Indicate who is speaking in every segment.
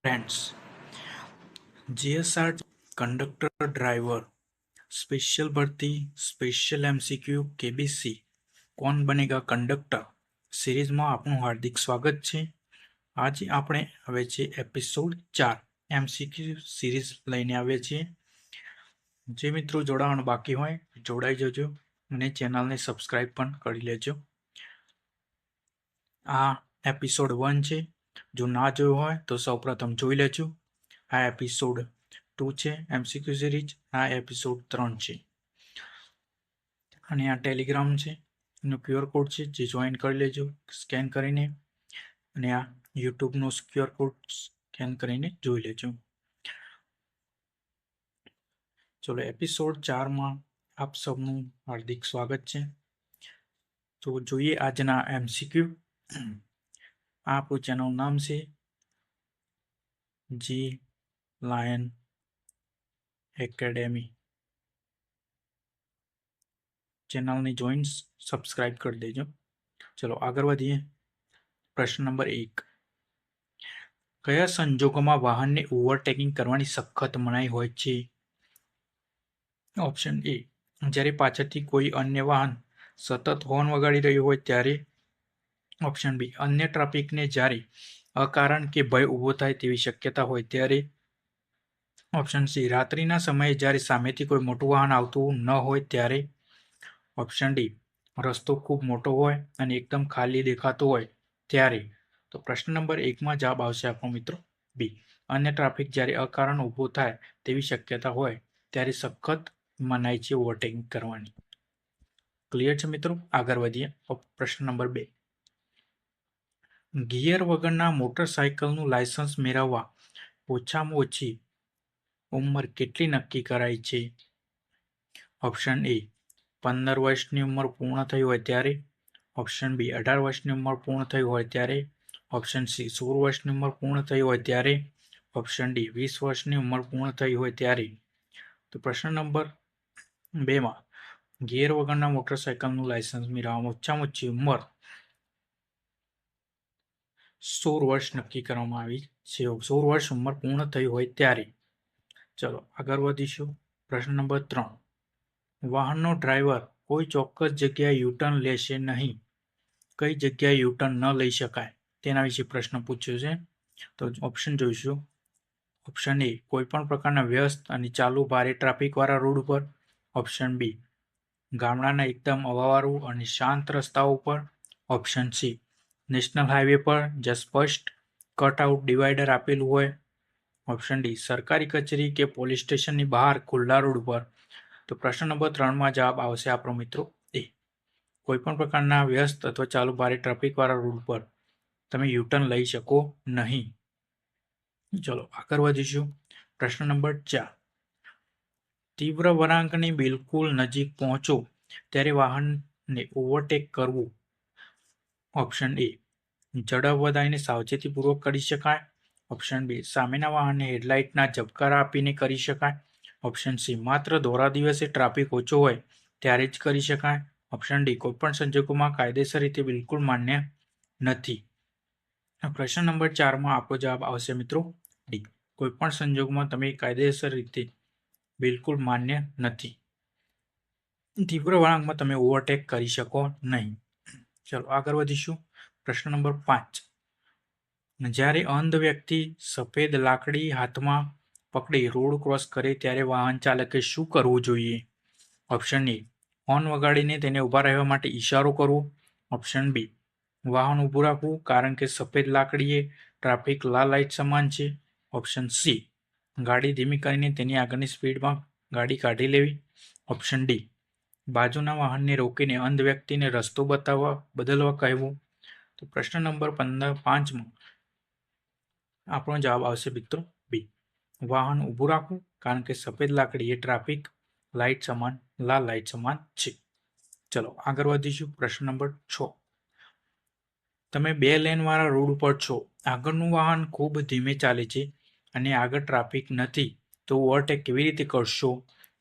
Speaker 1: Friends, GSR conductor driver special भर्ती special MCQ KBC कोण बनेगा कंडक्टर सीरीज में आपનું हार्दिक स्वागत है। आज આપણે હવે છે એપિસોડ 4 એમસીક્યુ સિરીઝ લઈને આવ્યા છીએ। જે મિત્રો જોડાવાનું બાકી હોય જોડાઈ જજો અને ચેનલને સબસ્ક્રાઇબ પણ કરી લેજો। આ એપિસોડ 1 છે, જો ના જોયો હોય તો સૌપ્રથમ જોઈ લેજો। આ એપિસોડ 2 છે એમસીક્યુ સિરીઝ, આ એપિસોડ 3 છે અને આ ટેલિગ્રામ છે, એનો ક્યુઆર કોડ છે જે જોઈન કરી લેજો સ્કેન કરીને, અને આ યુટ્યુબનો ક્યુઆર કોડ સ્કેન કરીને જોઈ લેજો। ચલો એપિસોડ 4 માં આપ સૌનું હાર્દિક સ્વાગત છે। તો જોઈએ આજના એમસીક્યુ। આ આપણું ચેનલનું નામ છે જી લાયન એકેડેમી। ચેનલની જોઈન સબસ્ક્રાઇબ કરી દેજો। ચલો આગળ વધીએ। પ્રશ્ન નંબર 1, કયા સંજોગોમાં વાહનને ઓવરટેકિંગ કરવાની સખત મનાઈ હોય છે? ઓપ્શન એ, જ્યારે પાછળથી કોઈ અન્ય વાહન સતત હોર્ન વગાડી રહ્યું હોય ત્યારે। ઓપ્શન બી, અન્ય ટ્રાફિકને જ્યારે અકારણ કે ભય ઊભો થાય તેવી શક્યતા હોય ત્યારે। ઓપ્શન સી, રાત્રિના સમયે જ્યારે સામેથી કોઈ મોટું વાહન આવતું ન હોય ત્યારે। ઓપ્શન ડી, રસ્તો ખૂબ મોટો હોય અને એકદમ ખાલી દેખાતો હોય ત્યારે। તો પ્રશ્ન નંબર 1 માં જવાબ આવશે આપણો મિત્રો બી, અન્ય ટ્રાફિક જ્યારે અકારણ ઊભો થાય તેવી શક્યતા હોય ત્યારે સખત મનાઈ છે ઓવરટેકિંગ કરવાની। ક્લિયર છે મિત્રો? આગળ વધીએ। પ્રશ્ન નંબર 2, ગિયર વગરના મોટરસાયકલનું લાયસન્સ મેળવવા ઓછામાં ઓછી ઉંમર કેટલી નક્કી કરાઈ છે? ઓપ્શન એ, 15 વર્ષની ઉંમર પૂર્ણ થઈ હોય ત્યારે। ઓપ્શન બી, 18 વર્ષની ઉંમર પૂર્ણ થઈ હોય ત્યારે। ઓપ્શન સી, 16 વર્ષની ઉંમર પૂર્ણ થઈ હોય ત્યારે। ઓપ્શન ડી, 20 વર્ષની ઉંમર પૂર્ણ થઈ હોય ત્યારે। તો પ્રશ્ન નંબર 2 માં ગિયર વગરના મોટરસાયકલનું લાયસન્સ મેળવવામાં ઓછામાં ઓછી ઉંમર 16 વર્ષ નક્કી કરવામાં આવી છે। 16 વર્ષ ઉંમર પૂર્ણ થઈ હોય ત્યારે। ચલો આગળ વધીશું। પ્રશ્ન નંબર 3, વાહનનો ડ્રાઈવર કોઈ ચોક્કસ જગ્યાએ યુટર્ન લેશે નહીં, કઈ જગ્યાએ યુટર્ન ન લઈ શકાય તેના વિશે પ્રશ્ન પૂછ્યો છે। તો ઓપ્શન જોઈશું। ઓપ્શન એ, કોઈ પણ પ્રકારના વ્યસ્ત અને ચાલુ ભારે ટ્રાફિકવાળા રોડ ઉપર। ઓપ્શન બી, ગામડાના એકદમ હવાવાળું અને શાંત રસ્તાઓ ઉપર। ઓપ્શન સી, નેશનલ હાઈવે પર જ્યાં સ્પષ્ટ કટઆઉટ ડિવાઈડર આપેલું હોય। ઓપ્શન ડી, સરકારી કચેરી કે પોલીસ સ્ટેશનની બહાર ખુલ્લા રોડ પર। તો પ્રશ્ન નંબર 3 માં જવાબ આવશે આપણો મિત્રો એ, કોઈ પણ પ્રકારના વ્યસ્ત અથવા ચાલુ ભારે ટ્રાફિકવાળા રોડ પર તમે યુટર્ન લઈ શકો નહીં। ચલો આગળ વધીશું। પ્રશ્ન નંબર 4, તીવ્ર વળાંકની બિલકુલ નજીક પહોંચો ત્યારે વાહનને ઓવરટેક કરવું। ઓપ્શન એ, ઝડપ વધારીને સાવચેતીપૂર્વક કરી શકાય। ઓપ્શન બી, સામેના વાહનને હેડલાઇટના ઝબકારા આપીને કરી શકાય। ઓપ્શન સી, માત્ર ધોળા દિવસે ટ્રાફિક ઓછો હોય ત્યારે જ કરી શકાય। ઓપ્શન ડી, કોઈપણ સંજોગોમાં કાયદેસર રીતે બિલકુલ માન્ય નથી। પ્રશ્ન નંબર 4 માં આપણો જવાબ આવશે મિત્રો ડી, કોઈપણ સંજોગોમાં તમે કાયદેસર રીતે બિલકુલ માન્ય નથી, તીવ્ર વળાંકમાં તમે ઓવરટેક કરી શકો નહીં। ચલો આગળ વધીશું। પ્રશ્ન નંબર 5, જ્યારે અંધ વ્યક્તિ સફેદ લાકડી હાથમાં પકડી રોડ ક્રોસ કરે ત્યારે વાહન ચાલકે શું કરવું જોઈએ? ઓપ્શન એ, હોર્ન વગાડીને તેને ઊભા રહેવા માટે ઈશારો કરવો। ઓપ્શન બી, વાહન ઊભું રાખવું કારણ કે સફેદ લાકડી એ ટ્રાફિક લાઇટ સમાન છે। ઓપ્શન સી, ગાડી ધીમી કરીને તેની આગળની સ્પીડમાં ગાડી કાઢી લેવી। ઓપ્શન ડી, બાજુના વાહનને રોકીને અંધ વ્યક્તિને રસ્તો બદલવા કહેવું। તો પ્રશ્ન નંબર 5 માં આપણો જવાબ આવશે મિત્રો બી, વાહન ઊભું રાખવું કારણ કે સફેદ લાકડી એ ટ્રાફિક લાઇટ સમાન લાઇટ સમાન છે। ચલો આગળ વધીશું। પ્રશ્ન નંબર 6, તમે 2 લેન વાળા રોડ ઉપર છો, આગળનું વાહન ખૂબ ધીમે ચાલે છે અને આગળ ટ્રાફિક નથી, તો ઓવરટેક કેવી રીતે કરશો?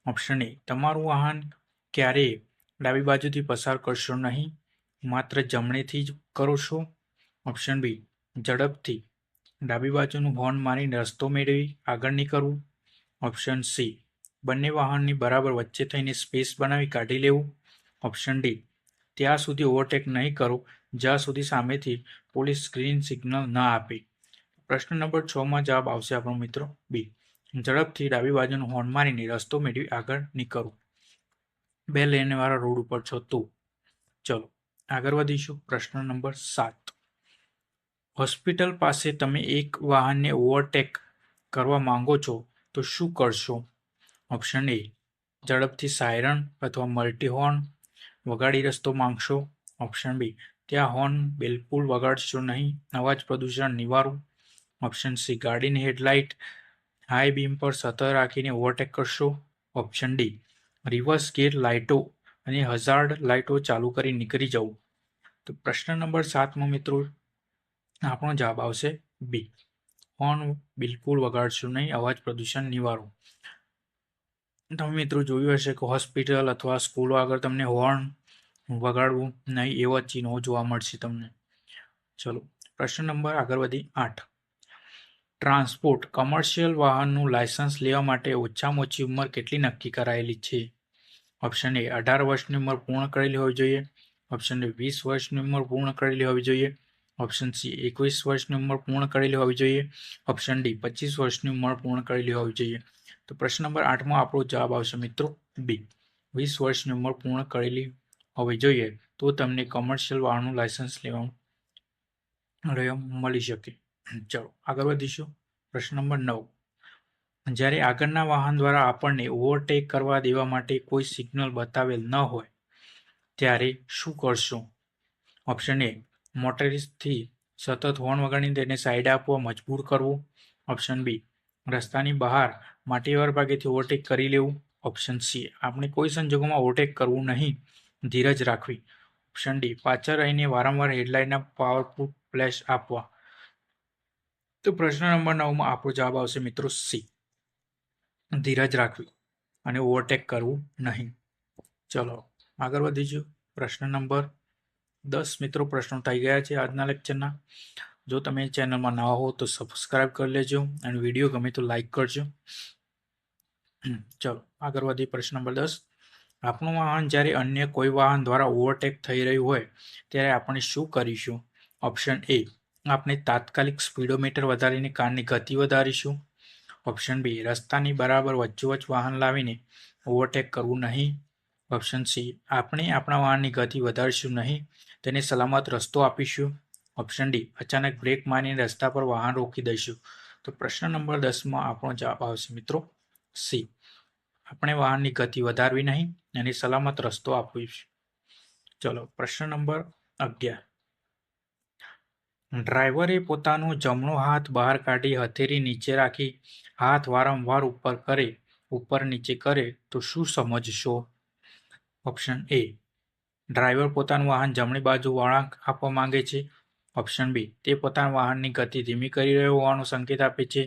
Speaker 1: ઓપ્શન એ, તમારું વાહન ક્યારેય ડાબી બાજુથી પસાર કરશો નહીં, માત્ર જમણેથી જ કરો છો। ઓપ્શન બી, ઝડપથી ડાબી બાજુનું હોર્ન મારીને રસ્તો મેળવી આગળ નીકળવું. ઓપ્શન સી, બંને વાહનની બરાબર વચ્ચે થઈને સ્પેસ બનાવી કાઢી લેવું. ઓપ્શન ડી, ત્યાં સુધી ઓવરટેક નહીં કરો જ્યાં સુધી સામેથી પોલીસ ગ્રીન સિગ્નલ ન આપે. પ્રશ્ન નંબર 6માં જવાબ આવશે આપણો મિત્રો બી, ઝડપથી ડાબી બાજુનું હોર્ન મારીને રસ્તો મેળવી આગળ નીકળવું. 2 લેનવાળા રોડ ઉપર છો તો. ચલો આગળ વધીશું. પ્રશ્ન નંબર 7, હોસ્પિટલ પાસે તમે એક વાહનને ઓવરટેક કરવા માંગો છો તો શું કરશો? ઓપ્શન એ, ઝડપથી સાયરન અથવા મલ્ટી હોર્ન વગાડી રસ્તો માંગશો. ઓપ્શન બી, ત્યાં હોર્ન બિલકુલ વગાડશો નહીં, અવાજ પ્રદૂષણ નિવારો. ઓપ્શન સી, ગાડીની હેડલાઇટ હાઈ બીમ પર સતત રાખીને ઓવરટેક કરશો. ઓપ્શન ડી, રિવર્સ ગેર લાઇટો અને હઝાર્ડ લાઇટો ચાલુ કરી નીકળી જવું. તો પ્રશ્ન નંબર 7માં મિત્રો આપણો જવાબ આવશે બી, હોર્ન બિલકુલ વગાડશો નહીં, અવાજ પ્રદૂષણ નિવારો. તમે મિત્રો જોયું હશે કે હોસ્પિટલ અથવા સ્કૂલો આગળ તમને હોર્ન વગાડવું નહીં એવા ચિહ્નો જોવા મળશે તમને. ચલો પ્રશ્ન નંબર આગળ વધી 8, ટ્રાન્સપોર્ટ કમર્શિયલ વાહનનું લાયસન્સ લેવા માટે ઓછામાં ઓછી ઉંમર કેટલી નક્કી કરાયેલી છે? ઓપ્શન એ, 18 વર્ષની ઉંમર પૂર્ણ કરેલી હોવી જોઈએ. ઓપ્શન એ, 20 વર્ષની ઉંમર પૂર્ણ કરેલી હોવી જોઈએ. ઓપ્શન સી, 21 વર્ષની ઉંમર પૂર્ણ કરેલી હોવી જોઈએ. ઓપ્શન ડી, 25 વર્ષની ઉંમર પૂર્ણ કરેલી હોવી જોઈએ. તો પ્રશ્ન નંબર 8માં આપણો જવાબ આવશે મિત્રો બી, 20 વર્ષની ઉંમર પૂર્ણ કરેલી હોવી જોઈએ તો તમને કમર્શિયલ વાહનનું લાયસન્સ લેવા મળી શકે. ચલો આગળ વધીશું. પ્રશ્ન નંબર 9, જ્યારે આગળના વાહન દ્વારા આપણને ઓવરટેક કરવા દેવા માટે કોઈ સિગ્નલ બતાવેલ ન હોય ત્યારે શું કરશો? ઓપ્શન એ, મોટરિસ્ટથી સતત હોર્ન વગાડીને તેને સાઈડ આપવા મજબૂર કરવું. ઓપ્શન બી, રસ્તાની બહાર માટીવાર ભાગેથી ઓવરટેક કરી લેવું. ઓપ્શન સી, આપણે કોઈ સંજોગોમાં ઓવરટેક કરવું નહીં, ધીરજ રાખવી. ઓપ્શન ડી, પાછળ રહીને વારંવાર હેડલાઇટના પાવરફુલ ફ્લેશ આપવા. તો પ્રશ્ન નંબર 9માં આપણો જવાબ આવશે મિત્રો સી, ધીરજ રાખવી અને ઓવરટેક કરવું નહીં. ચલો આગળ વધીશું. પ્રશ્ન નંબર 10 મિત્રો પ્રશ્નો થઈ ગયા છે આજના લેક્ચરના. જો તમે ચેનલમાં નવા હો તો સબસ્ક્રાઇબ કરી લેજો અને વિડીયો ગમે તો લાઈક કરજો. ચલો આગળ વધી. પ્રશ્ન નંબર 10, આપણું વાહન જ્યારે અન્ય કોઈ વાહન દ્વારા ઓવરટેક થઈ રહ્યું હોય ત્યારે આપણે શું કરીશું? ઓપ્શન એ, આપણે તાત્કાલિક સ્પીડોમીટર વધારીને કારની ગતિ વધારીશું. ઓપ્શન બી, રસ્તાની બરાબર વચ્ચોવચ્ચ વાહન લાવીને ઓવરટેક કરવું નહીં. ઓપ્શન સી, આપણે આપણા વાહનની ગતિ વધારીશું નહીં, તેને સલામત રસ્તો આપીશું. ઓપ્શન ડી, અચાનક બ્રેક મારીને રસ્તા પર વાહન રોકી દઈશું. તો પ્રશ્ન નંબર 10માં આપણો જવાબ આવશે મિત્રો સી, આપણે વાહનની ગતિ વધારવી નહીં અને સલામત રસ્તો આપીશું. ચલો પ્રશ્ન નંબર 11, ડ્રાઈવરે પોતાનો જમણો હાથ બહાર કાઢી હથેળી નીચે રાખી હાથ વારંવાર ઉપર નીચે કરે તો શું સમજશો? ઓપ્શન એ, ડ્રાઈવર પોતાનું વાહન જમણી બાજુ વળાંક આપવા માંગે છે. ઓપ્શન બી, તે પોતાના વાહનની ગતિ ધીમી કરી રહ્યો હોવાનો સંકેત આપે છે.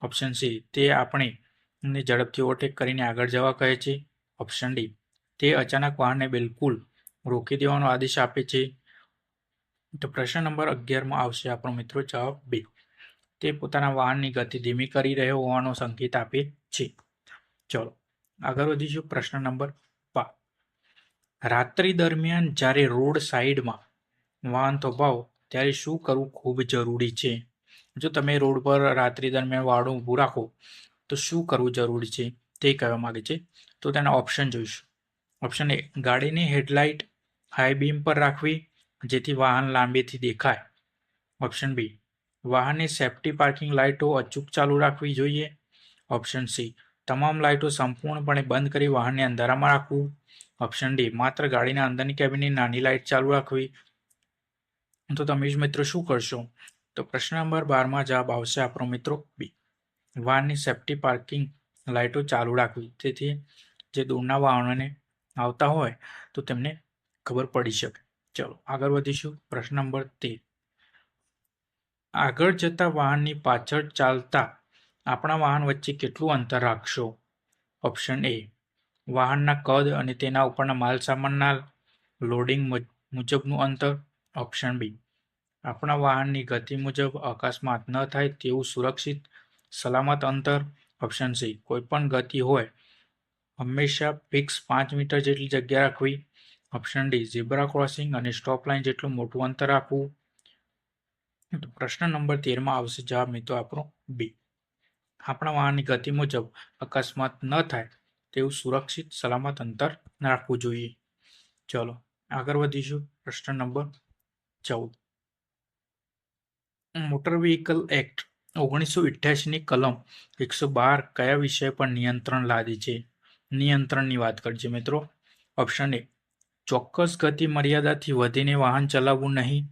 Speaker 1: ઓપ્શન સી, તે આપણે ઝડપથી ઓવરટેક કરીને આગળ જવા કહે છે. ઓપ્શન ડી, તે અચાનક વાહનને બિલકુલ રોકી દેવાનો આદેશ આપે છે. તો પ્રશ્ન નંબર 11માં આવશે આપણો મિત્રો જવાબ બી, તે પોતાના વાહનની ગતિ ધીમી કરી રહ્યો હોવાનો સંકેત આપે છે. ચલો આગળ વધીશું. પ્રશ્ન નંબર 12, રાત્રિ દરમિયાન જ્યારે રોડ સાઈડમાં વાહન થોભાવો ત્યારે શું કરવું ખૂબ જરૂરી છે? જો તમે રોડ પર રાત્રિ દરમિયાન વાહન ઊભું રાખો તો શું કરવું જરૂરી છે તે કહેવા માંગે છે. તો તેના ઓપ્શન જોઈશું. ઓપ્શન એ, ગાડીની હેડલાઇટ હાઈ બીમ પર રાખવી જેથી વાહન લાંબેથી દેખાય. ઓપ્શન બી, વાહનની સેફ્ટી પાર્કિંગ લાઇટો અચૂક ચાલુ રાખવી જોઈએ. ઓપ્શન સી, તમામ લાઇટો સંપૂર્ણપણે બંધ કરી વાહનને અંધારામાં રાખવું. ઓપ્શન ડી, માત્ર ગાડીના અંદરની કેબિનની નાની લાઇટ ચાલુ રાખવી. તો તમે મિત્રો શું કરશો? તો પ્રશ્ન નંબર 12માં જવાબ આવશે આપણો મિત્રો બી, વાહનની સેફ્ટી પાર્કિંગ લાઇટો ચાલુ રાખવી, તેથી જે દૂરના વાહનોને આવતા હોય તો તેમને ખબર પડી શકે. ચલો આગળ વધીશું. પ્રશ્ન નંબર 13, આગળ જતા વાહનની પાછળ ચાલતા આપણા વાહન વચ્ચે કેટલું અંતર રાખશો? ઓપ્શન એ, વાહનના કદ અને તેના ઉપરના માલ સામાનના લોડિંગ મુજબનું અંતર. ઓપ્શન બી, આપણા વાહનની ગતિ મુજબ અકસ્માત ન થાય તેવું સુરક્ષિત સલામત અંતર. ઓપ્શન સી, કોઈપણ ગતિ હોય હંમેશા ફિક્સ 5 મીટર જેટલી જગ્યા રાખવી. ઓપ્શન ડી, ઝીબ્રા ક્રોસિંગ અને સ્ટોપ લાઇન જેટલું મોટું અંતર રાખવું. તો પ્રશ્ન નંબર 13માં આવશે જવાબ મિત્રો આપણો બી. આપણા વાહનની ગતિ મુજબ અકસ્માત ન થાય તેવું સુરક્ષિત સલામત અંતર રાખવું જોઈએ. ચલો આગળ વધીશું. પ્રશ્ન નંબર 14. મોટર વ્હીકલ એક્ટ 1988ની કલમ 112 કયા વિષય પર નિયંત્રણ લાદે છે? નિયંત્રણની વાત કરજે મિત્રો. ઓપ્શન એ, ચોક્કસ ગતિ મર્યાદાથી વધીને વાહન ચલાવવું નહીં.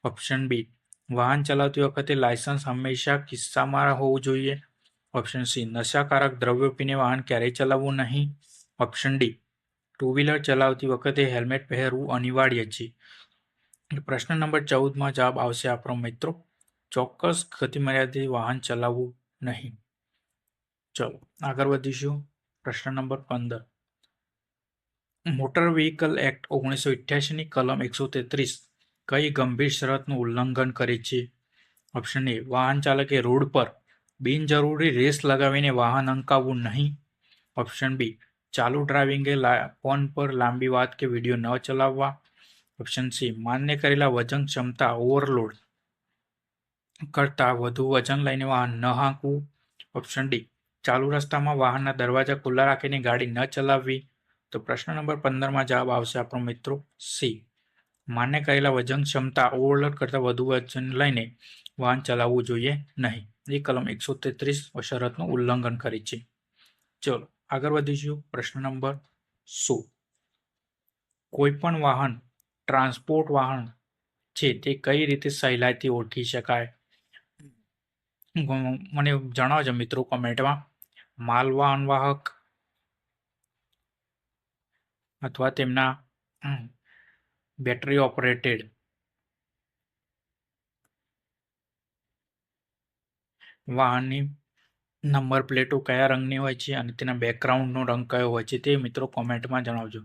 Speaker 1: ઓપ્શન બી, વાહન ચલાવતી વખતે લાયસન્સ હંમેશા ખિસ્સામાં હોવું જોઈએ. ઓપ્શન સી, નશાકારક દ્રવ્યો પીને વાહન ક્યારેય ચલાવવું નહીં. ઓપ્શન ડી, ટુ વ્હીલર ચલાવતી વખતે હેલ્મેટ પહેરવું અનિવાર્ય છે. પ્રશ્ન નંબર 14માં જવાબ આવશે આપણો મિત્રો ચોક્કસ ગતિ મર્યાદાથી વાહન ચલાવવું નહીં. ચલો આગળ વધીશું. પ્રશ્ન નંબર 15. મોટર વ્હીકલ એક્ટ 1988ની કલમ 133 કઈ ગંભીર શરતનું ઉલ્લંઘન કરે છે? ઓપ્શન એ, વાહન ચાલકે રોડ પર બિનજરૂરી રેસ લગાવીને વાહન હંકાવવું નહીં. ઓપ્શન બી, ચાલુ ડ્રાઇવિંગે ફોન પર લાંબી વાત કે વિડીયો ન ચલાવવા. ઓપ્શન સી, માન્ય કરેલા વજન ક્ષમતા ઓવરલોડ કરતાં વધુ વજન લઈને વાહન ન હાંકવું. ઓપ્શન ડી, ચાલુ રસ્તામાં વાહનના દરવાજા ખુલ્લા રાખીને ગાડી ન ચલાવવી. તો પ્રશ્ન નંબર 15માં જવાબ આવશે આપણો મિત્રો સી, માન્ય કરેલા વજન ક્ષમતા ઓવરલોડ કરતાં વધુ વજન લઈને વાહન ચલાવવું જોઈએ નહીં. એ કલમ 133 શરતનું ઉલ્લંઘન કરે છે. ચલો આગળ વધીશું. પ્રશ્ન નંબર 16. કોઈપણ વાહન ટ્રાન્સપોર્ટ વાહન છે તે કઈ રીતે સહેલાઈથી ઓળખી શકાય? મને જણાવજો મિત્રો કોમેન્ટમાં. માલવાહન વાહક અથવા તેમના બેટરી ઓપરેટેડ વાહનની નંબર પ્લેટો કયા રંગની હોય છે અને તેના બેકગ્રાઉન્ડનો રંગ કયો હોય છે તે મિત્રો કોમેન્ટમાં જણાવજો.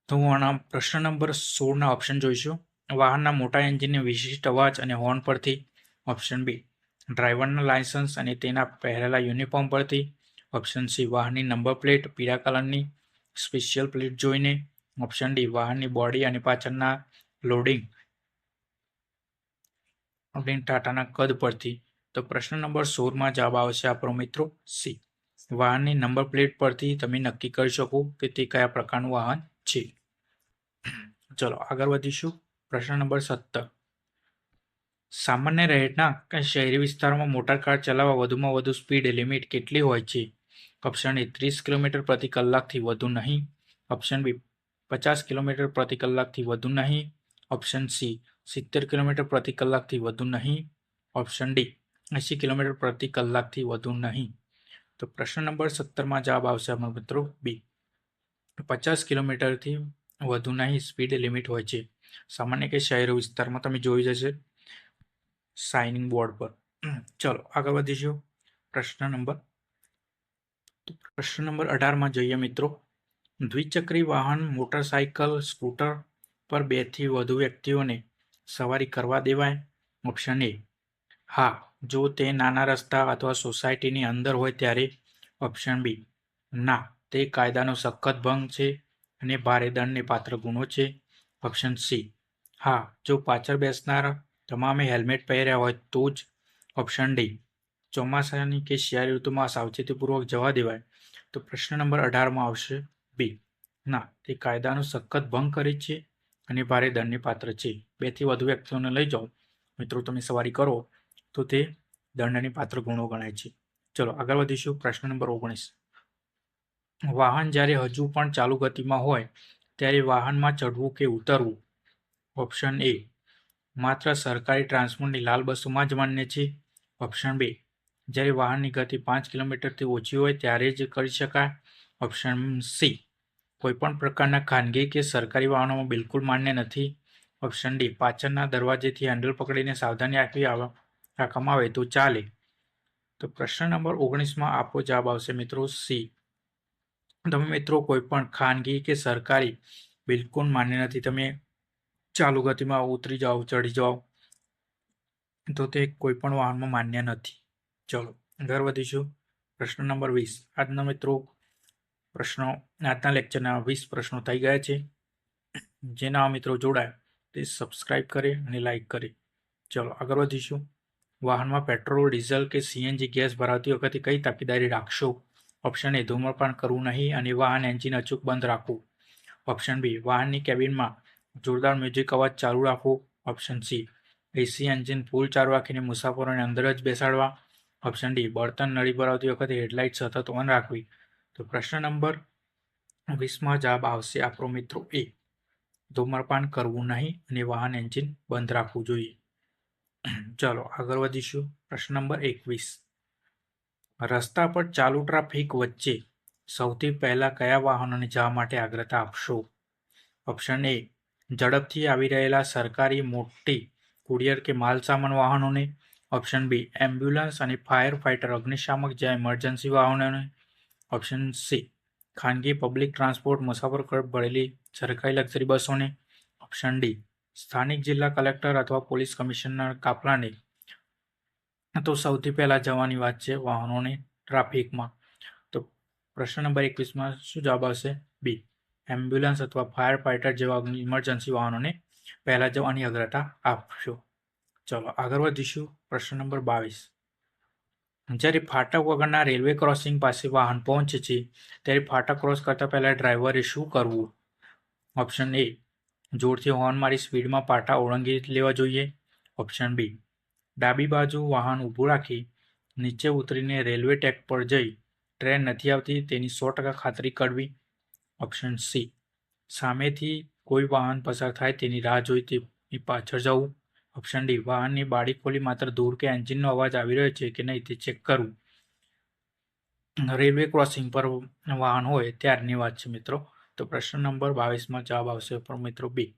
Speaker 1: તો પ્રશ્ન નંબર 16ના ઓપ્શન જોઈશું. વાહનના મોટા એન્જિનની વિશિષ્ટ અવાજ અને હોર્ન પરથી. ઓપ્શન બી, ડ્રાઈવરના લાયસન્સ અને તેના પહેરેલા યુનિફોર્મ પરથી. ઓપ્શન સી, વાહનની નંબર પ્લેટ પીળા કલરની સ્પેશિયલ પ્લેટ જોઈને. ઓપ્શન ડી, વાહનની બોડી અને પાછળના લોડિંગ ટાટાના કદ પરથી. તો પ્રશ્ન નંબર 16માં જવાબ આવશે આપણો મિત્રો સી, વાહનની નંબર પ્લેટ પરથી તમે નક્કી કરી શકો કે તે કયા પ્રકારનું વાહન છે. ચલો આગળ વધીશું. પ્રશ્ન નંબર 17. સામાન્ય રહેણાંક શહેરી વિસ્તારોમાં મોટર કાર ચલાવવા વધુમાં વધુ સ્પીડ લિમિટ કેટલી હોય છે? ઓપ્શન એ, 30 કિલોમીટર પ્રતિ કલાકથી વધુ નહીં. ઓપ્શન બી, 50 કિલોમીટર પ્રતિ કલાકથી વધુ નહીં. ઓપ્શન સી, 70 કિલોમીટર પ્રતિ કલાકથી વધુ નહીં. ઓપ્શન ડી, 80 કિલોમીટર પ્રતિ કલાકથી વધુ નહીં. તો પ્રશ્ન નંબર 17માં જવાબ આવશે અમારા મિત્રો બી, 50 કિલોમીટરથી વધુ નહીં સ્પીડ લિમિટ હોય છે. સામાન્ય કે શહેરી વિસ્તારમાં તમે જોઈ જશે સાઇનિંગ બોર્ડ પર. ચલો આગળ વધીશું. પ્રશ્ન નંબર 18માં જોઈએ મિત્રો. દ્વિચક્રી વાહન મોટરસાયકલ સ્કૂટર પર 2 થી વધુ વ્યક્તિઓને સવારી કરવા દેવાય? ઓપ્શન એ, હા જો તે નાના રસ્તા અથવા સોસાયટીની અંદર હોય ત્યારે. ઓપ્શન બી, ના તે કાયદાનો સખત ભંગ છે અને ભારે દંડને પાત્ર ગુનો છે. ઓપ્શન સી, હા જો પાછળ બેસનાર તમામે હેલ્મેટ પહેર્યા હોય તો જ. ઓપ્શન ડી, ચોમાસાની કે શિયાળી ઋતુમાં સાવચેતીપૂર્વક જવા દેવાય. તો પ્રશ્ન નંબર 18માં આવશે બી, ના તે કાયદાનો સખત ભંગ કરે છે અને ભારે દંડને પાત્ર છે. 2 થી વધુ વ્યક્તિઓને લઈ જાઓ મિત્રો તમે સવારી કરો તો તે દંડને પાત્ર ગુનો ગણાય છે. ચલો આગળ વધીશું. પ્રશ્ન નંબર 19. વાહન જ્યારે હજુ પણ ચાલુ ગતિમાં હોય ત્યારે વાહનમાં ચઢવું કે ઉતરવું? ઓપ્શન એ, માત્ર સરકારી ટ્રાન્સપોર્ટની લાલ બસોમાં જ માન્ય છે. ઓપ્શન બી, જ્યારે વાહનની ગતિ 5 કિલોમીટરથી ઓછી હોય ત્યારે જ કરી શકાય. ઓપ્શન સી, કોઈપણ પ્રકારના ખાનગી કે સરકારી વાહનોમાં બિલકુલ માન્ય નથી. ઓપ્શન ડી, પાછળના દરવાજેથી હેન્ડલ પકડીને સાવધાની રાખવામાં આવે તો ચાલે. તો પ્રશ્ન નંબર 19માં આપો જવાબ આવશે મિત્રો સી, તમે મિત્રો કોઈ પણ ખાનગી કે સરકારી બિલકુલ માન્ય નથી. તમે ચાલુ ગતિમાં ઉતરી જાઓ, ચડી જાઓ, તો તે કોઈ પણ વાહનમાં માન્ય નથી. ચલો આગળ વધીશું. પ્રશ્ન નંબર 20. આજના મિત્રો પ્રશ્નો, આજના લેક્ચરના 20 પ્રશ્નો થઈ ગયા છે. જેના મિત્રો જોડાય તે સબસ્ક્રાઇબ કરે અને લાઈક કરે. ચલો આગળ વધીશું. વાહનમાં પેટ્રોલ, ડીઝલ કે સીએનજી ગેસ ભરાવતી વખતે કઈ તકેદારી રાખશો? ઓપ્શન એ, ધૂમ્રપાન કરવું નહીં અને વાહન એન્જિન અચૂક બંધ રાખવું. ઓપ્શન બી, વાહનની કેબિનમાં જોરદાર મ્યુઝિક અવાજ ચાલુ રાખવો. ઓપ્શન સી, એસી એન્જિન ફૂલ ચાલુ રાખીને મુસાફરોને અંદર જ બેસાડવા. ઓપ્શન ડી, બળતણ નળી ભરાવતી વખતે હેડલાઇટ સતત ઓન રાખવી. તો પ્રશ્ન નંબર 20માં જવાબ આવશે આપણો મિત્રો એ, ધૂમ્રપાન કરવું નહીં અને વાહન એન્જિન બંધ રાખવું જોઈએ. ચાલો આગળ વધીશું. પ્રશ્ન નંબર 21. રસ્તા પર ચાલુ ટ્રાફિક વચ્ચે સૌથી પહેલા કયા વાહનોને જવા માટે અગ્રતા આપશો? ઓપ્શન એ, ઝડપથી આવી રહેલા સરકારી મોટી કુરિયર કે માલસામાન વાહનોને. ઓપ્શન બી, એમ્બ્યુલન્સ અને ફાયર ફાઇટર અગ્નિશામક જ્યાં ઇમરજન્સી વાહનોને. ઓપ્શન સી, ખાનગી પબ્લિક ટ્રાન્સપોર્ટ મુસાફર ભરેલી સરકારી લક્ઝરી બસોને. ઓપ્શન ડી, સ્થાનિક જિલ્લા કલેક્ટર અથવા પોલીસ કમિશનર કાફલાને. તો સૌથી પહેલા જવાની વાત છે વાહનોને ટ્રાફિકમાં. તો પ્રશ્ન નંબર 21માં શું જવાબ આવશે? બી, એમ્બ્યુલન્સ અથવા ફાયર ફાઇટર જેવા ઇમરજન્સી વાહનોને પહેલા જવાની અગ્રતા આપશો. ચલો આગળ વધીશું. પ્રશ્ન નંબર 22. જ્યારે ફાટક વગરના રેલવે ક્રોસિંગ પાસે વાહન પહોંચે છે ત્યારે ફાટક ક્રોસ કરતા પહેલા ડ્રાઈવરે શું કરવું? ઓપ્શન એ, જોરથી હોર્ન મારી સ્પીડમાં પાટા ઓળંગી લેવા જોઈએ. ઓપ્શન બી, ડાબી બાજુ વાહન ઊભું રાખી નીચે ઉતરીને રેલવે ટ્રેક પર જઈ ટ્રેન નથી આવતી તેની 100% ખાતરી કરવી. ઓપ્શન સી, સામેથી કોઈ વાહન પસાર થાય તેની રાહ જોઈ તેની પાછળ જવું. ઓપ્શન ડી, વાહનની બારી ખોલી માત્ર ધૂળ કે એન્જિનનો અવાજ આવી રહ્યો છે કે નહીં તે ચેક કરવું. રેલવે ક્રોસિંગ પર વાહન હોય ત્યારની વાત છે મિત્રો. તો પ્રશ્ન નંબર 22માં જવાબ આવશે પણ મિત્રો બી,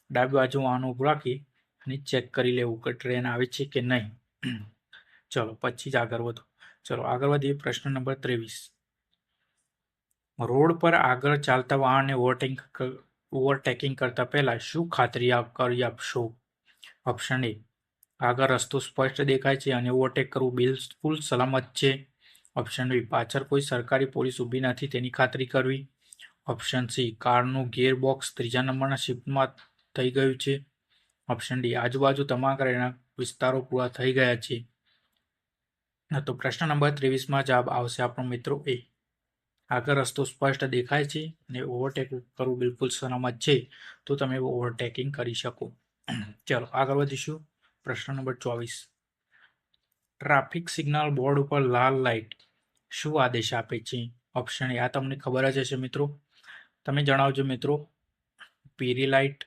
Speaker 1: ડાબી બાજુ વાહન ઊભું રાખી અને ચેક કરી લેવું કે ટ્રેન આવે છે કે નહીં. ચલો પછી જ આગળ વધો. ચલો આગળ વધીએ. પ્રશ્ન નંબર 23. રોડ પર આગળ ચાલતા વાહનને ઓવરટેકિંગ કરતા પહેલા શું ખાતરી કરી આપશો? ઓપ્શન એ, આગળ રસ્તો સ્પષ્ટ દેખાય છે અને ઓવરટેક કરવું બિલકુલ સલામત છે. ઓપ્શન બી, પાછળ કોઈ સરકારી પોલીસ ઊભી નથી તેની ખાતરી કરવી. ઓપ્શન સી, કારનું ગિયર બોક્સ ત્રીજા નંબરના શિફ્ટમાં થઈ ગયું છે. ઓપ્શન ડી, આજુબાજુ તમામ રહેણાંક વિસ્તારો પૂરા થઈ ગયા છે. તો પ્રશ્ન નંબર 23માં જવાબ આવશે આપણો મિત્રો એ, આગળ રસ્તો સ્પષ્ટ દેખાય છે અને ઓવરટેક કરવું બિલકુલ સલામત છે તો તમે ઓવરટેકિંગ કરી શકો. ચાલો આગળ વધીશું. પ્રશ્ન નંબર 24. ટ્રાફિક સિગ્નલ બોર્ડ ઉપર લાલ લાઇટ શું આદેશ આપે છે? ઓપ્શન એ, આ તમને ખબર જ હશે મિત્રો, તમે જણાવજો મિત્રો. પીળી લાઇટ,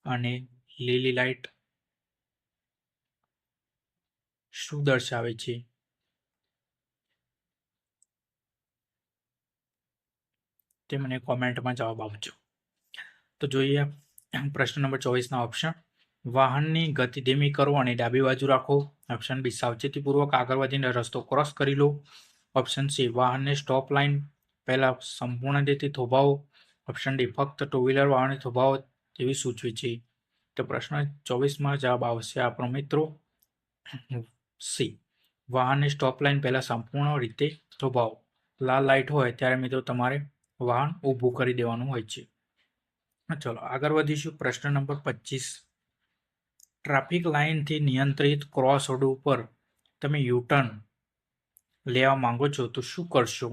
Speaker 1: અને લીલી લાઇટ શું દર્શાવે છે? તે મને કોમેન્ટમાં જવાબ આપજો. તો જોઈએ પ્રશ્ન નંબર 24ના ઓપ્શન. વાહનની ગતિ ધીમી કરો અને ડાબી બાજુ રાખો. ઓપ્શન બી, સાવચેતીપૂર્વક આગળ વધીને રસ્તો ક્રોસ કરી લો. ઓપ્શન સી, વાહનને સ્ટોપ લાઇન પહેલા સંપૂર્ણ રીતે થોભાવો. ઓપ્શન ડી, ફક્ત ટુ વ્હીલર વાહનને થોભાવો તેવી સૂચવે છે. તો પ્રશ્ન 24માં જવાબ આવશે આપણો મિત્રો સી, વાહનને સ્ટોપ લાઇન પહેલા સંપૂર્ણ રીતે થોભાવો. લાલ લાઇટ હોય ત્યારે મિત્રો તમારે વાહન ઊભું કરી દેવાનું હોય છે. ચલો આગળ વધીશું. પ્રશ્ન નંબર 25. ટ્રાફિક લાઇનથી નિયંત્રિત ક્રોસ રોડ ઉપર તમે યુટર્ન લેવા માંગો છો તો શું કરશો?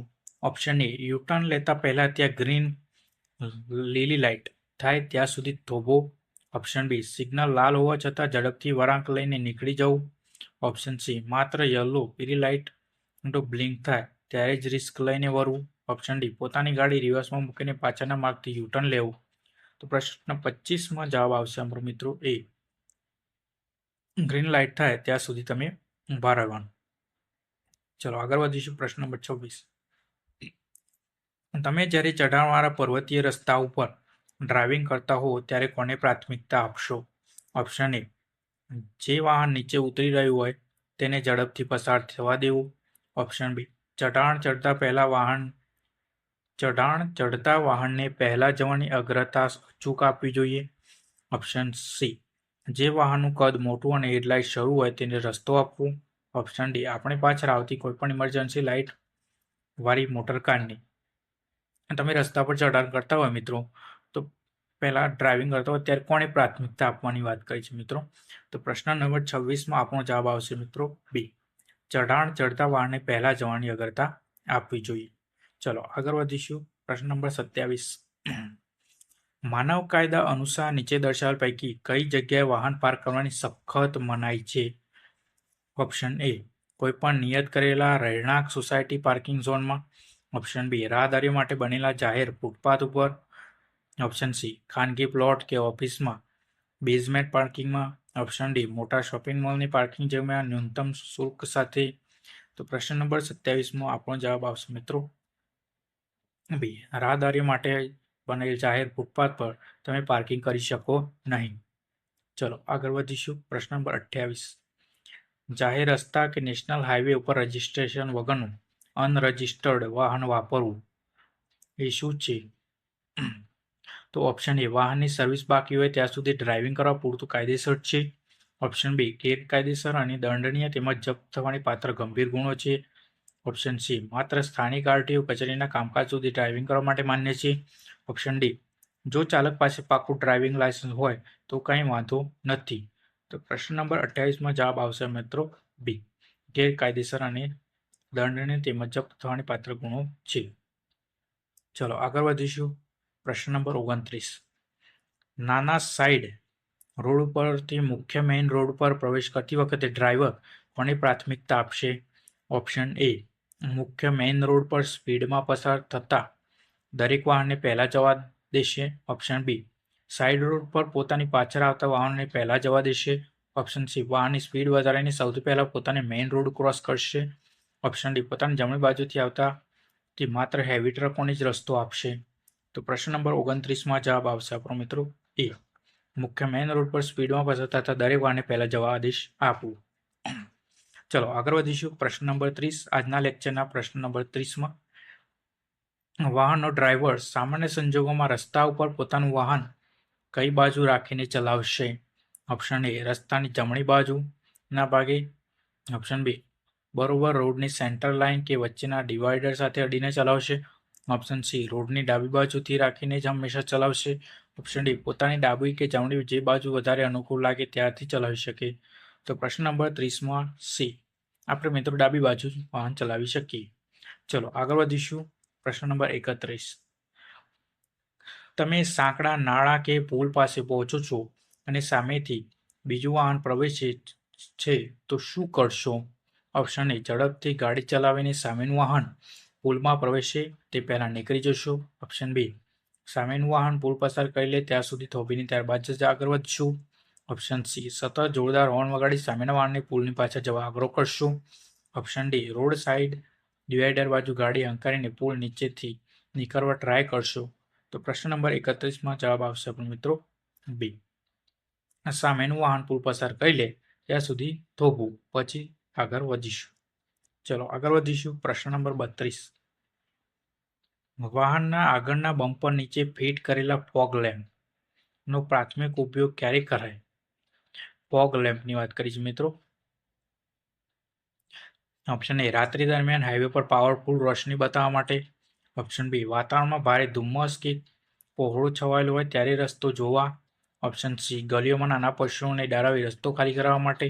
Speaker 1: ઓપ્શન એ, યુટર્ન લેતા પહેલા ત્યાં ગ્રીન લીલી લાઇટ થાય ત્યાં સુધી થોભો. ઓપ્શન બી, સિગ્નલ લાલ હોવા છતાં ઝડપથી વળાંક લઈને નીકળી જવું. ઓપ્શન સી, માત્ર યલો પીળી લાઇટ બ્લિંક થાય ત્યારે જ રિસ્ક લઈને વળવું. ઓપ્શન ડી, પોતાની ગાડી રિવર્સમાં મૂકીને પાછળના માર્ગથી યુટર્ન લેવું. તો પ્રશ્ન 25માં જવાબ આવશે અમારો મિત્રો એ, ગ્રીન લાઇટ થાય ત્યાં સુધી તમે ઊભા રહેવાનું. ચલો આગળ વધીશું. પ્રશ્ન નંબર 26. તમે જ્યારે ચઢાણવાળા પર્વતીય રસ્તા ઉપર ડ્રાઇવિંગ કરતા હો ત્યારે કોને પ્રાથમિકતા આપશો? ઓપ્શન એ, જે વાહન નીચે ઉતરી રહ્યું હોય તેને ઝડપથી પસાર થવા દેવું. ઓપ્શન બી, ચઢાણ ચડતા પહેલા વાહન ચઢાણ ચડતા વાહનને પહેલા જવાની અગ્રતા અચૂક આપવી જોઈએ. ઓપ્શન સી, જે વાહનનું કદ મોટું અને હેડલાઇટ શરૂ હોય તેને રસ્તો આપવો. ઓપ્શન ડી, આપણી પાછળ આવતી કોઈપણ ઇમરજન્સી લાઇટ વાળી મોટર કારની તમે રસ્તા પર ચઢાણ કરતા હોય મિત્રો, તો પહેલા ડ્રાઇવિંગ કરતા હોય ત્યારે કોને પ્રાથમિકતા આપવાની વાત કરી છે મિત્રો? તો પ્રશ્ન નંબર 26માં આપણો જવાબ આવશે મિત્રો બી, ચઢાણ ચડતા વાહનને પહેલા જવાની અગ્રતા આપવી જોઈએ. ચલો આગળ વધીશું. પ્રશ્ન નંબર 27, માનવ કાયદા અનુસાર નીચે દર્શાવેલ પૈકી કઈ જગ્યાએ વાહન પાર્ક કરવાની સખત મનાઈ છે? ઓપ્શન એ, કોઈપણ નિયત કરેલા રહેણાંક સોસાયટી પાર્કિંગ ઝોનમાં. ઓપ્શન બી, રાહદારીઓ માટે બનેલા જાહેર ફૂટપાથ ઉપર. ઓપ્શન સી, ખાનગી પ્લોટ કે ઓફિસમાં બેઝમેન્ટ પાર્કિંગમાં. ઓપ્શન ડી, મોટા શોપિંગ મોલની પાર્કિંગ જગ્યામાં ન્યૂનતમ શુલ્ક સાથે. તો પ્રશ્ન નંબર 27માં આપણો જવાબ આવશે મિત્રો બી, રાહદારીઓ માટે બનેલ જાહેર ફૂટપાથ પર તમે પાર્કિંગ કરી શકો નહીં. ચલો આગળ વધીશું. પ્રશ્ન નંબર 28, જાહેર રસ્તા કે નેશનલ હાઈવે ઉપર રજિસ્ટ્રેશન વગરનું અનરજિસ્ટર્ડ વાહન વાપરવું એ શું છે? તો ઓપ્શન એ, વાહનની સર્વિસ બાકી હોય ત્યાં સુધી ડ્રાઇવિંગ કરવા પૂરતું કાયદેસર છે. ઓપ્શન બી, ગેરકાયદેસર અને દંડનીય તેમજ જપ્ત થવાની પાત્ર ગંભીર ગુનો છે. ઓપ્શન સી, માત્ર સ્થાનિક આરટીઓ કચેરીના કામકાજ સુધી ડ્રાઇવિંગ કરવા માટે માન્ય છે. ઓપ્શન ડી, જો ચાલક પાસે પાકું ડ્રાઇવિંગ લાયસન્સ હોય તો કંઈ વાંધો નથી. તો પ્રશ્ન નંબર 28માં જવાબ આવશે મિત્રો બી, ગેરકાયદેસર અને દંડનીય તેમજ જપ્ત થવાની પાત્ર ગુનો છે. ચલો આગળ વધીશું. પ્રશ્ન નંબર 29, નાના સાઇડ રોડ ઉપરથી મુખ્ય મેઇન રોડ પર પ્રવેશ કરતી વખતે ડ્રાઈવર કોને પ્રાથમિકતા આપશે? ઓપ્શન એ, મુખ્ય મેઇન રોડ પર સ્પીડમાં પસાર થતા દરેક વાહનને પહેલા જવા દેશે. ઓપ્શન બી, સાઇડ રોડ પર પોતાની પાછળ આવતા વાહનને પહેલા જવા દેશે. ઓપ્શન સી, વાહનની સ્પીડ વધારીને સૌથી પહેલા પોતાને મેઇન રોડ ક્રોસ કરશે. ઓપ્શન ડી, પોતાની જમણી બાજુથી આવતા માત્ર હેવી ટ્રકોને જ રસ્તો આપશે. તો પ્રશ્ન નંબર 29માં જવાબ આવશે આપણો મિત્રો એ, મુખ્ય મેઇન રોડ પર સ્પીડમાં પસાર થતા દરેક વાહનને પહેલા જવા આદેશ આપવું. ચલો આગળ વધીશું. પ્રશ્ન નંબર 30, આજના લેક્ચરના પ્રશ્ન નંબર 30માં, વાહનનો ડ્રાઈવર સામાન્ય સંજોગોમાં રસ્તા ઉપર પોતાનું વાહન કઈ બાજુ રાખીને ચલાવશે? ઓપ્શન એ, રસ્તાની જમણી બાજુના ભાગે. ઓપ્શન બી, બરોબર રોડની સેન્ટર લાઇન કે વચ્ચેના ડિવાઈડર સાથે અડીને ચલાવશે. ઓપ્શન સી, રોડની ડાબી બાજુથી રાખીને જ હંમેશા ચલાવશે. ઓપ્શન ડી, પોતાની ડાબી કે જમણી જે બાજુ વધારે અનુકૂળ લાગે ત્યાંથી ચલાવી શકે. તો પ્રશ્ન નંબર 30માં સી, આપણે મિત્રો ડાબી બાજુ વાહન ચલાવી શકીએ. ચલો આગળ વધીશું. પ્રશ્ન નંબર 31, તમે સાંકડા નાળા કે પુલ પાસે પહોંચો છો અને સામેથી બીજું વાહન પ્રવેશે છે તો શું કરશો? ઓપ્શન એ, ઝડપથી ગાડી ચલાવીને સામેનું વાહન પુલમાં પ્રવેશે તે પહેલાં નીકળી જશો. ઓપ્શન બી, સામેનું વાહન પુલ પસાર કરી લે ત્યાં સુધી થોભીને ત્યારબાદ જ આગળ વધશું. ઓપ્શન સી, સતત જોરદાર હોર્ન વગાડી સામેના વાહનને પુલની પાછળ જવા આગ્રહ કરશો. Option D, road side divider બાજુ ગાડી હંકારીને પુલ નીચેથી નીકળવા ટ્રાય કરશો. તો પ્રશ્ન નંબર 31માં જવાબ આવશે આપણો મિત્રો બી, સામેનું વાહન પુલ પસાર કરી લે ત્યાં સુધી થોભવું પછી આગળ વધીશું. ચલો આગળ વધીશું. પ્રશ્ન નંબર 32, વાહનના આગળના બમ્પર નીચે ફિટ કરેલા ફોગ લેમ્પનો પ્રાથમિક ઉપયોગ ક્યારે કરાય? ફોગ લેમ્પની વાત કરી છે મિત્રો. ઓપ્શન એ, રાત્રિ દરમિયાન હાઈવે પર પાવરફુલ રોશની બતાવવા માટે. ઓપ્શન બી, વાતાવરણમાં ભારે ધુમ્મસ કે કોહળું છવાયેલું હોય ત્યારે રસ્તો જોવા. ઓપ્શન સી, ગલીઓમાં નાના પશુઓને ડરાવી રસ્તો ખાલી કરવા માટે.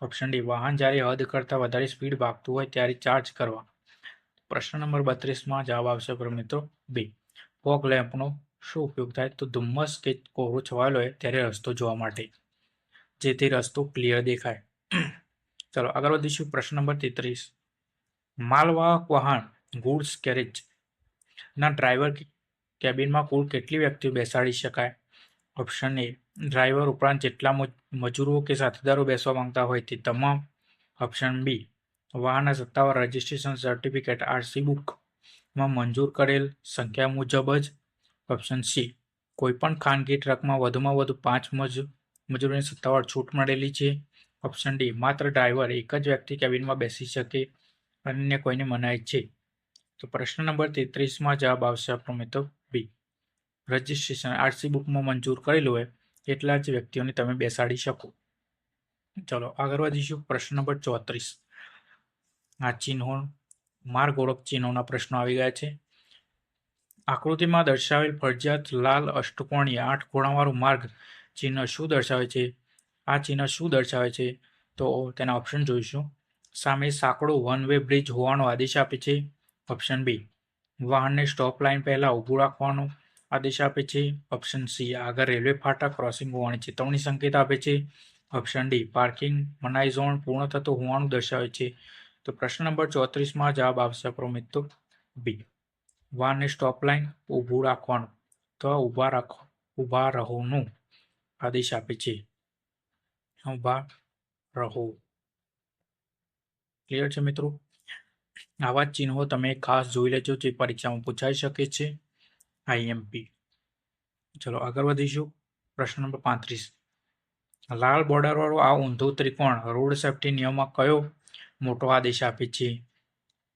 Speaker 1: ઓપ્શન ડી, વાહન જ્યારે હદ કરતાં વધારે સ્પીડ ભાગતું હોય ત્યારે ચાર્જ કરવા. પ્રશ્ન નંબર 32માં જવાબ આવશે મિત્રો બી, ફોગ લેમ્પનો શું ઉપયોગ થાય? તો ધુમ્મસ કે કોહળું છવાયેલું હોય ત્યારે રસ્તો જોવા માટે, જેથી રસ્તો ક્લિયર દેખાય. ચલો આગળ વધીશું. પ્રશ્ન નંબર 33, માલવાહક વાહન ગુડ્સ કેરેજ ના ડ્રાઈવર કેબિનમાં કુલ કેટલી વ્યક્તિઓ બેસાડી શકાય? ઓપ્શન એ, ડ્રાઈવર ઉપરાંત જેટલા મજૂરો કે સાથીદારો બેસવા માંગતા હોય તે તમામ. ઓપ્શન બી, વાહનના સત્તાવાર રજિસ્ટ્રેશન સર્ટિફિકેટ આરસી બુકમાં મંજૂર કરેલ સંખ્યા મુજબ જ. ઓપ્શન સી, કોઈપણ ખાનગી ટ્રકમાં વધુમાં વધુ 5 મજૂરોની સત્તાવાર છૂટ મળેલી છે. ઓપ્શન ડી, માત્ર ડ્રાઈવર એક જ વ્યક્તિ કેબિનમાં બેસી શકે, અન્ય કોઈને મનાય છે. તો પ્રશ્ન નંબર 33માં જવાબ આવશે આપણો મિત્રો બી. રજિસ્ટ્રેશન આરસી બુકમાં મંજૂર કરેલું હોય એટલા જ વ્યક્તિઓને તમે બેસાડી શકો. ચલો આગળ વધીશું. પ્રશ્ન નંબર 34. આ ચિહ્નો માર્ગ ઓળખ ચિહ્નોના પ્રશ્નો આવી ગયા છે. આકૃતિમાં દર્શાવેલ ફરજિયાત લાલ અષ્ટકોણીય 8 ખૂણાવાળું માર્ગ ચિહ્ન શું દર્શાવે છે? આ ચિહ્ન શું દર્શાવે છે? તો તેના ઓપ્શન જોઈશું. સામે સાંકડો વન વે બ્રિજ હોવાનો આદેશ આપે છે. Option B. વાહનને સ્ટોપ લાઇન પહેલા ઊભું રાખવાનો આદેશ આપે છે. Option C. આગળ રેલવે ફાટક ક્રોસિંગ હોવાની ચેતવણી સંકેત આપે છે. Option D. પાર્કિંગ મનાઈ ઝોન પૂર્ણ થતો હોવાનું દર્શાવે છે. તો પ્રશ્ન નંબર 34માં જવાબ આવશે આપણો મિત્રો બી. વાહનને સ્ટોપ લાઇન ઊભું રાખવાનું તો ઊભા રહોનું આદેશ આપે છે. ઊભા રહો. ક્લિયર છે મિત્રો? આવા ચિહ્નો તમે ખાસ જોઈ લેજો, જે પરીક્ષામાં પૂછાઈ શકે છે. આઈએમપી. ચલો આગળ વધીશું. પ્રશ્ન નંબર 35. લાલ બોર્ડર વાળો આ ઊંધો ત્રિકોણ રોડ સેફ્ટી નિયમમાં કયો મોટો આદેશ આપે છે?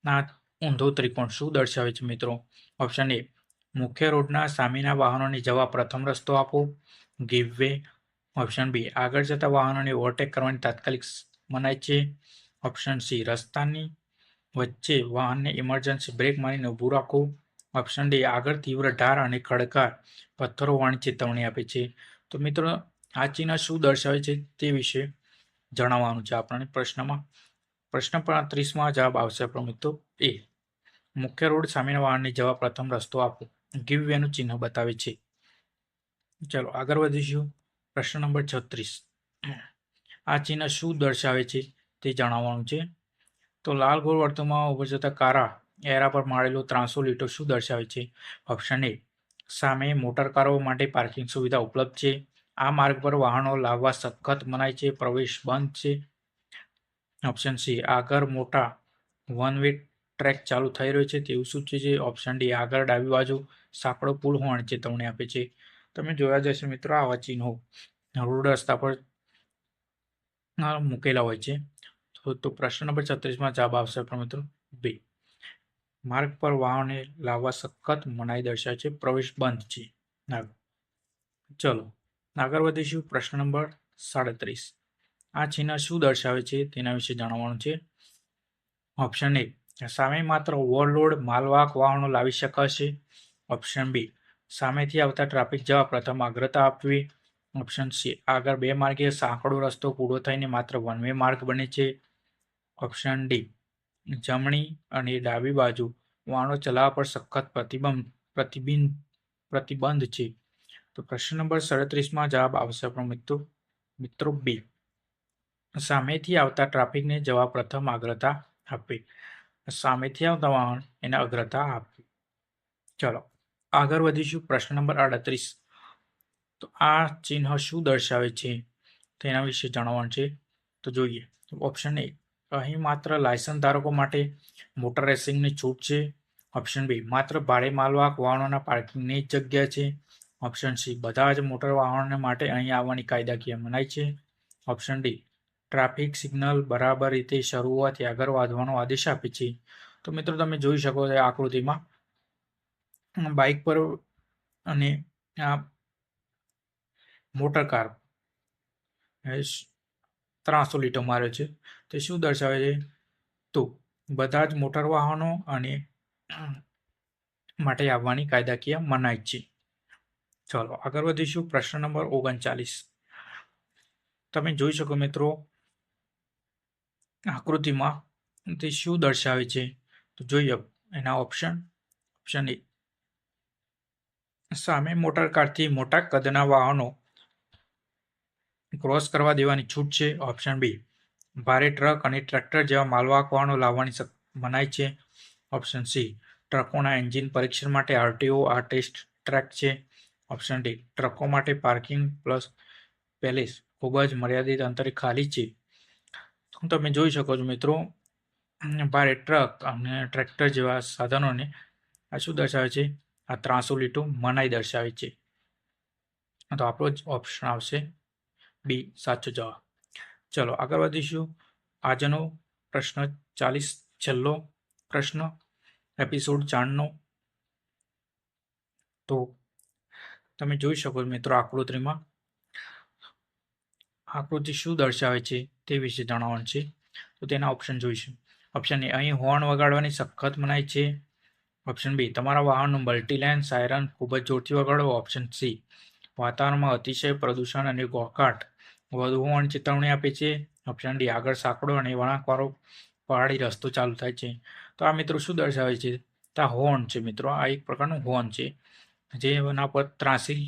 Speaker 1: આ ઊંધો ત્રિકોણ શું દર્શાવે છે મિત્રો? Option A. મુખ્ય રોડના સામેના વાહનોને જવા પ્રથમ રસ્તો આપો, ગીવ વે. Option B. આગળ જતા વાહનોને ઓવરટેક કરવાની તાત્કાલિક મનાય છે. Option C. રસ્તાની વચ્ચે વાહનને ઇમરજન્સી બ્રેક મારીને ઊભું રાખો. Option D. આગળ તીવ્ર ઢાર અને ખડકાળ પથ્થરો હોવાની ચેતવણી આપે છે. તો મિત્રો આ ચિહ્ન શું દર્શાવે છે તે વિશે જણાવવાનું છે આપણને પ્રશ્નમાં. પ્રશ્ન 35માં જવાબ આવશે આપણો મિત્રો એ. મુખ્ય રોડ સામેના વાહનને જવા પ્રથમ રસ્તો આપો, ગીવ વેનું ચિહ્ન બતાવે છે. ચલો આગળ વધીશું. પ્રશ્ન નંબર 36. આ ચિહ્ન શું દર્શાવે છે તે જણાવવાનું છે. તો લાલ ગોળ વર્તુળમાં ઉભર જતા કારા એરા પર મારેલો 300 લીટો શું દર્શાવે છે? Option A. સામે મોટરકારો માટે પાર્કિંગ સુવિધા ઉપલબ્ધ છે. આ માર્ગ પર વાહનો લાવવા સખત મનાય છે. પ્રવેશ બંધ છે. Option C. આગળ મોટા વન વે ટ્રેક ચાલુ થઈ રહ્યો છે તેવું સૂચવે છે. Option D. આગળ ડાબી બાજુ સાંકડો પુલ હોવાની ચેતવણી આપે છે. તમે જોયા જશે મિત્રો આવા ચિહ્નો રોડ રસ્તા પર મૂકેલા હોય છે. તો પ્રશ્ન નંબર 36માં જવાબ આવશે આપણો મિત્રો બી. માર્ગ પર વાહનને લાવવા સખત મનાઈ દર્શાવે છે. પ્રવેશ બંધ છે. ચલો આગળ વધીશું. પ્રશ્ન નંબર 37. આ ચિહ્ન શું દર્શાવે છે તેના વિશે જાણવાનું છે. Option A. સામે માત્ર ઓવરલોડ માલવાહક વાહનો લાવી શકાશે. Option B. સામેથી આવતા ટ્રાફિક જવા પ્રથમ અગ્રતા આપવી. Option C. આગળ બે માર્ગીય સાંકડો રસ્તો પૂરો થઈને માત્ર વન વે માર્ગ બને છે. Option D. જમણી અને ડાબી બાજુ વાહનો ચલાવવા પર સખત પ્રતિબંધ છે. તો પ્રશ્ન નંબર 37માં જવાબ આવશે આપણો મિત્રો બી. સામેથી આવતા ટ્રાફિકને જવા પ્રથમ અગ્રતા આપવી. સામેથી આવતા વાહન એને અગ્રતા આપવી. ચલો આગળ વધીશું. પ્રશ્ન નંબર 38. તો આ ચિહ્ન શું દર્શાવે છે તેના વિશે જણાવવાનું છે. તો જોઈએ. Option A. અહીં માત્ર લાયસન્સ ધારકો માટે મોટર રેસિંગની છૂટ છે. Option B. માત્ર ભાડે માલવાહક વાહનોના પાર્કિંગની જ જગ્યા છે. Option C. બધા જ મોટર વાહનો માટે અહીં આવવાની કાયદાકીય મનાઈ છે. Option D. ટ્રાફિક સિગ્નલ બરાબર રીતે શરૂ હોવાથી આગળ વધવાનો આદેશ આપે છે. તો મિત્રો તમે જોઈ શકો છો આકૃતિમાં બાઇક પર અને આ મોટર કાર 300 લીટો માર્યો છે. તે શું દર્શાવે છે? તો બધા જ મોટર વાહનો અને માટે આવવાની કાયદાકીય મનાઈ છે. ચાલો આગળ વધીશું. પ્રશ્ન નંબર 39. તમે જોઈ શકો મિત્રો આકૃતિમાં તે શું દર્શાવે છે. તો જોઈએ એના ઓપ્શન એ. સામે મોટર કારથી મોટા કદના વાહનો ક્રોસ કરવા દેવાની છૂટ છે. Option B. ભારે ટ્રક અને ટ્રેક્ટર જેવા માલવાહક વાહનો લાવવાની મનાઈ છે. Option C. ટ્રકોના એન્જિન પરીક્ષણ માટે આરટીઓ આ ટેસ્ટ ટ્રેક છે. Option D. ટ્રકો માટે પાર્કિંગ પ્લસ પેલેસ ખૂબ જ મર્યાદિત અંતરે ખાલી છે. તમે જોઈ શકો છો મિત્રો ભારે ટ્રક અને ટ્રેક્ટર જેવા સાધનોને આ શું દર્શાવે છે? આ 300 લીટો મનાઈ દર્શાવે છે. તો આપણો જ ઓપ્શન આવશે બી સાચો જવાબ. ચલો આગળ વધીશું. આજનો પ્રશ્ન 40 છેલ્લો પ્રશ્ન. એપિસોડ 4નો. તો તમે જોઈ શકો મિત્રો આકૃતિમાં આકૃતિ શું દર્શાવે છે તે વિશે જણાવવાનું છે. તો તેના ઓપ્શન જોઈશું. ઓપ્શન એ, અહીં હોર્ન વગાડવાની સખત મનાઈ છે. ઓપ્શન બી, તમારા વાહનનું મલ્ટીલાઇન સાયરન ખૂબ જ જોરથી વગાડો. ઓપ્શન સી, વાતાવરણમાં અતિશય પ્રદૂષણ અને ઘોંઘાટ વધુ હોર્ન ચેતવણી આપે છે. ઓપ્શન ડી, આગળ સાંકડો અને વળાંકવાળો પહાડી રસ્તો ચાલુ થાય છે. તો આ મિત્રો શું દર્શાવે છે? તો આ હોર્ન છે મિત્રો. આ એક પ્રકારનું હોર્ન છે જે એના પર ત્રાસી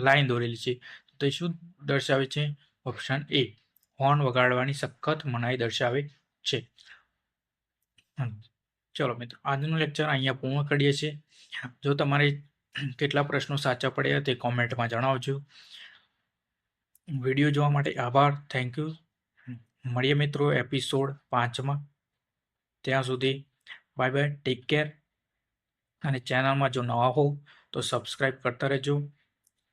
Speaker 1: લાઈન દોરેલી છે. તો એ શું દર્શાવે છે? ઓપ્શન એ, હોર્ન વગાડવાની સખત મનાઈ દર્શાવે છે. ચલો મિત્રો, આજનું લેક્ચર અહીંયા પૂર્ણ કરીએ છીએ. જો તમારે કેટલા પ્રશ્નો સાચા પડ્યા તે કોમેન્ટમાં જણાવજો. વિડીયો જોવા માટે આભાર. Thank you. મળીએ મિત્રો એપિસોડ 5માં. ત્યાં સુધી બાય બાય, ટેક કેર. અને ચેનલમાં જો નવા હો તો સબસ્ક્રાઈબ કરતા રહેજો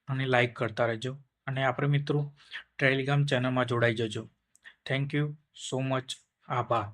Speaker 1: અને લાઈક કરતા રહેજો. અને આપણે મિત્રો ટેલિગ્રામ ચેનલમાં જોડાઈ જજો. Thank you so much. આભાર.